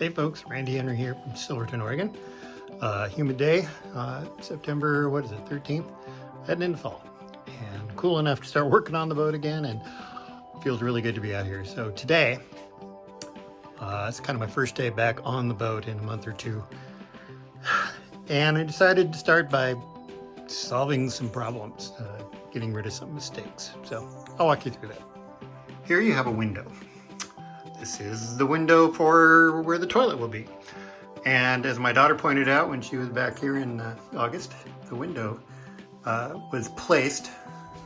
Hey folks, Randy Henry here from Silverton, Oregon. Humid day, September, 13th, heading into fall. And cool enough to start working on the boat again, and it feels really good to be out here. So today, it's kind of my first day back on the boat in a month or two. And I decided to start by solving some problems, getting rid of some mistakes. So I'll walk you through that. Here you have a window. This is the window for where the toilet will be. And as my daughter pointed out when she was back here in August, the window was placed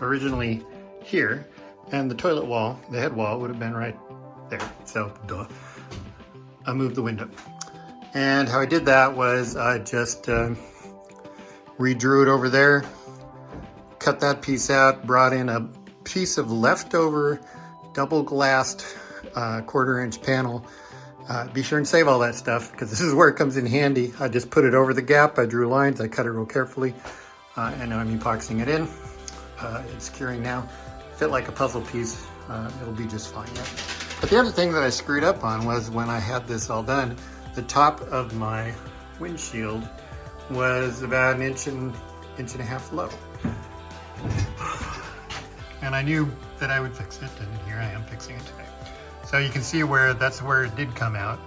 originally here, and the toilet wall, the head wall, would have been right there. So, duh. I moved the window. And how I did that was I just redrew it over there, cut that piece out, brought in a piece of leftover double glassed 1/4-inch panel. Be sure and save all that stuff because this is where it comes in handy. I just put it over the gap. I drew lines. I cut it real carefully, and now I'm epoxying it in. It's securing now. Fit like a puzzle piece. It'll be just fine. Yeah. But the other thing that I screwed up on was when I had this all done, the top of my windshield was about an inch and a half low. And I knew that I would fix it, and here I am fixing it today. So you can see that's where it did come out.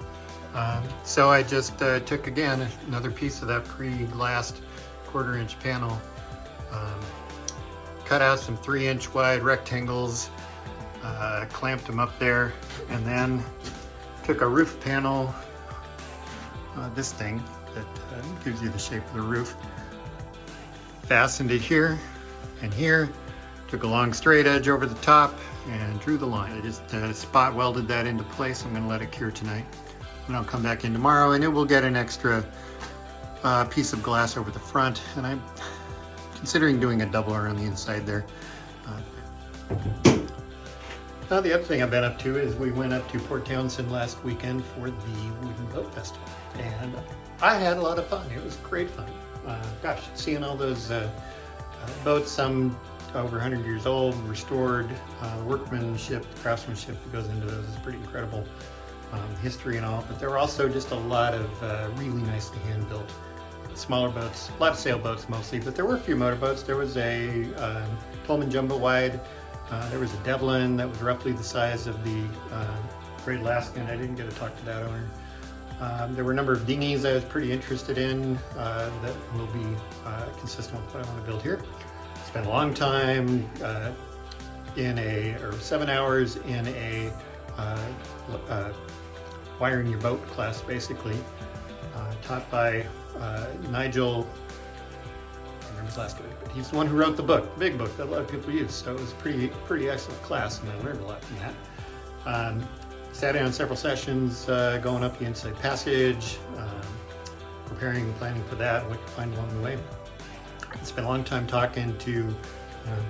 So I just took again another piece of that pre-glassed 1/4-inch panel, cut out some 3-inch wide rectangles, clamped them up there, and then took a roof panel, this thing that gives you the shape of the roof, fastened it here and here, took a long straight edge over the top and drew the line. I just spot welded that into place. I'm going to let it cure tonight, and I'll come back in tomorrow, and it will get an extra piece of glass over the front, and I'm considering doing a doubler on the inside there. Now the other thing I've been up to is we went up to Port Townsend last weekend for the Wooden Boat Festival, and I had a lot of fun. It was great fun. Gosh, seeing all those boats, some over 100 years old, restored, workmanship, craftsmanship that goes into those is pretty incredible, history and all. But there were also just a lot of really nicely hand-built smaller boats, a lot of sailboats mostly, but there were a few motorboats. There was a Pullman Jumbo Wide, there was a Devlin that was roughly the size of the Great Alaskan. I didn't get to talk to that owner. There were a number of dinghies I was pretty interested in that will be consistent with what I want to build here. Spent a long time 7 hours in a wiring your boat class, basically, taught by Nigel. I can't remember his last name, but he's the one who wrote the book, the big book that a lot of people use. So it was a pretty excellent class, and I learned a lot from that. Sat in on several sessions, going up the Inside Passage, preparing and planning for that, what you find along the way. I spent a long time talking to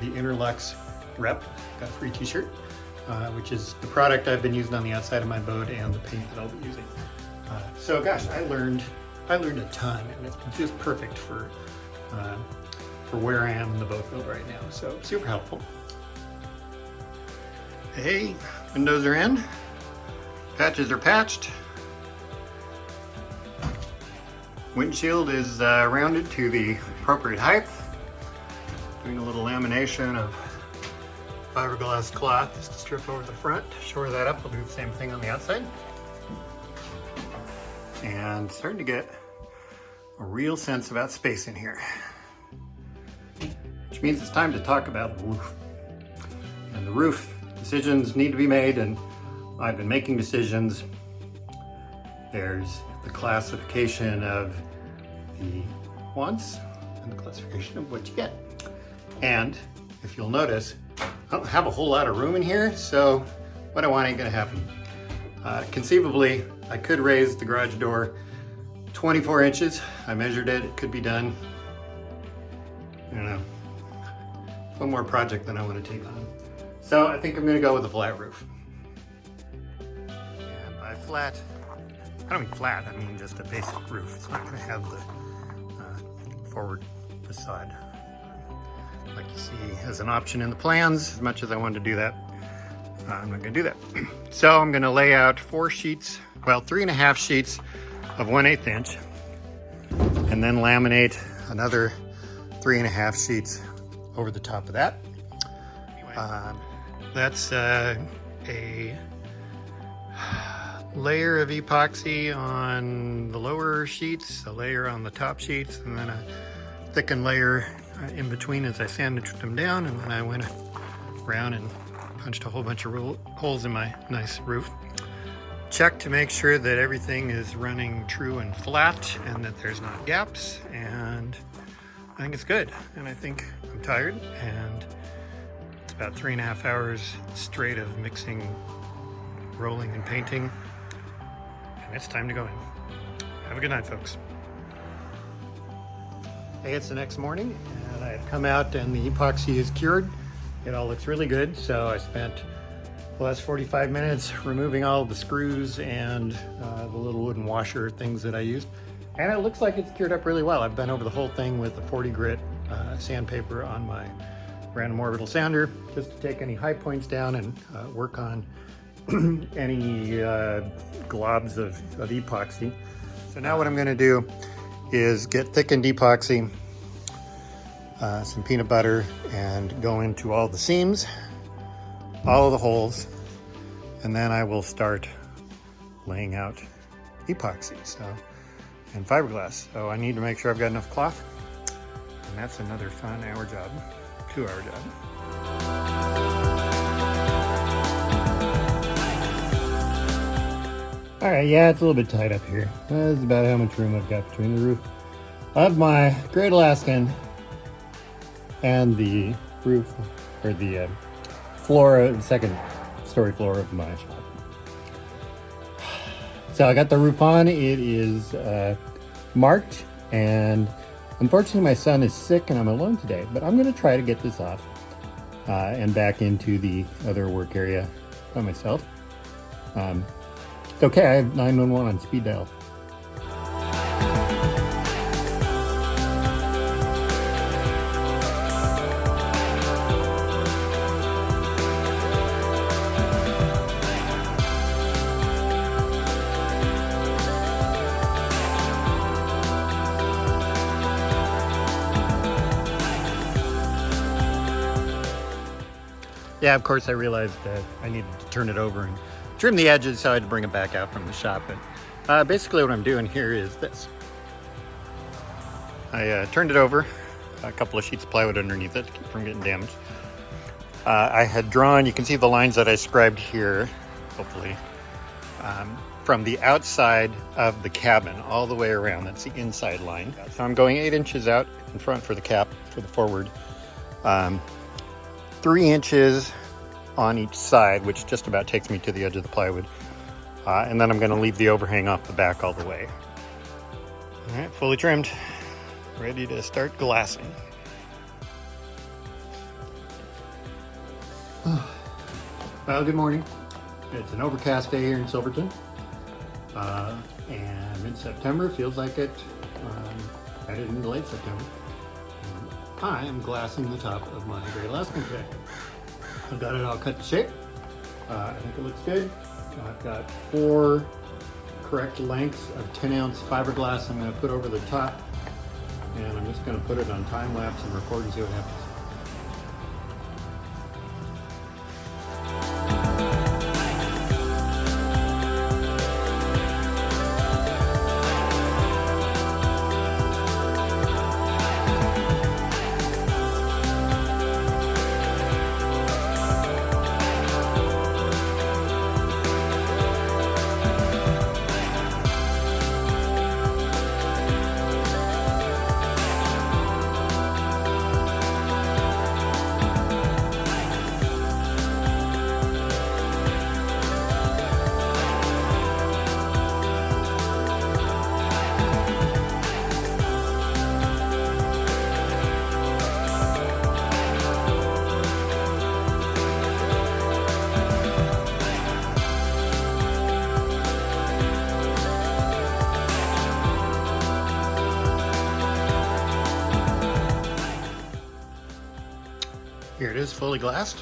the Interlux rep, got a free t-shirt, which is the product I've been using on the outside of my boat and the paint that I'll be using. So gosh, I learned a ton, and it's just perfect for where I am in the boat build right now. So super helpful. Hey, windows are in, patches are patched. Windshield is rounded to the appropriate height. Doing a little lamination of fiberglass cloth just to strip over the front. Shore that up, we'll do the same thing on the outside. And starting to get a real sense about space in here. Which means it's time to talk about the roof. And the roof decisions need to be made, and I've been making decisions. There's the classification of the wants and the classification of what you get. And if you'll notice, I don't have a whole lot of room in here, so what I want ain't gonna happen. Conceivably, I could raise the garage door 24 inches. I measured it, it could be done. I don't know, one more project than I want to take on. So I think I'm gonna go with a flat roof. And by flat, I don't mean flat, I mean just a basic roof. It's not going to have the forward facade like you see as an option in the plans. As much as I wanted to do that, I'm not going to do that. So I'm going to lay out 4 sheets well, 3.5 sheets of 1/8 inch, and then laminate another 3.5 sheets over the top of that. That's a layer of epoxy on the lower sheets, a layer on the top sheets, and then a thickened layer in between as I sandwiched them down, and then I went around and punched a whole bunch of holes in my nice roof. Check to make sure that everything is running true and flat and that there's not gaps, and I think it's good. And I think I'm tired, and it's about 3.5 hours straight of mixing, rolling, and painting, and it's time to go in. Have a good night, folks. Hey, it's the next morning, and I've come out and the epoxy is cured. It all looks really good, so I spent the last 45 minutes removing all of the screws and the little wooden washer things that I used. And it looks like it's cured up really well. I've been over the whole thing with a 40 grit sandpaper on my random orbital sander, just to take any high points down and work on any globs of epoxy. So now what I'm gonna do is get thickened epoxy, some peanut butter, and go into all the seams, all of the holes, and then I will start laying out epoxy and fiberglass. So I need to make sure I've got enough cloth, and that's another fun 2-hour job. All right, yeah, it's a little bit tight up here. That's about how much room I've got between the roof of my Great Alaskan and the roof, or the floor, second story floor of my shop. So I got the roof on. It is March, and unfortunately my son is sick and I'm alone today, but I'm gonna try to get this off and back into the other work area by myself. It's okay, I have 911 on speed dial. Yeah, of course I realized that I needed to turn it over and trim the edges, so I had to bring it back out from the shop. But basically what I'm doing here is this. I turned it over, a couple of sheets of plywood underneath it to keep from getting damaged. I had drawn, you can see the lines that I scribed here, hopefully, from the outside of the cabin all the way around. That's the inside line. So I'm going 8 inches out in front for the cap, for the forward. 3 inches on each side, which just about takes me to the edge of the plywood. And then I'm gonna leave the overhang off the back all the way. All right, fully trimmed, ready to start glassing. Well, good morning. It's an overcast day here in Silverton. And mid-September feels like it headed into late September. I am glassing the top of my Great Alaskan today. I've got it all cut to shape. I think it looks good. I've got 4 correct lengths of 10-ounce fiberglass I'm going to put over the top, and I'm just going to put it on time lapse and record and see what happens. Here it is, fully glassed.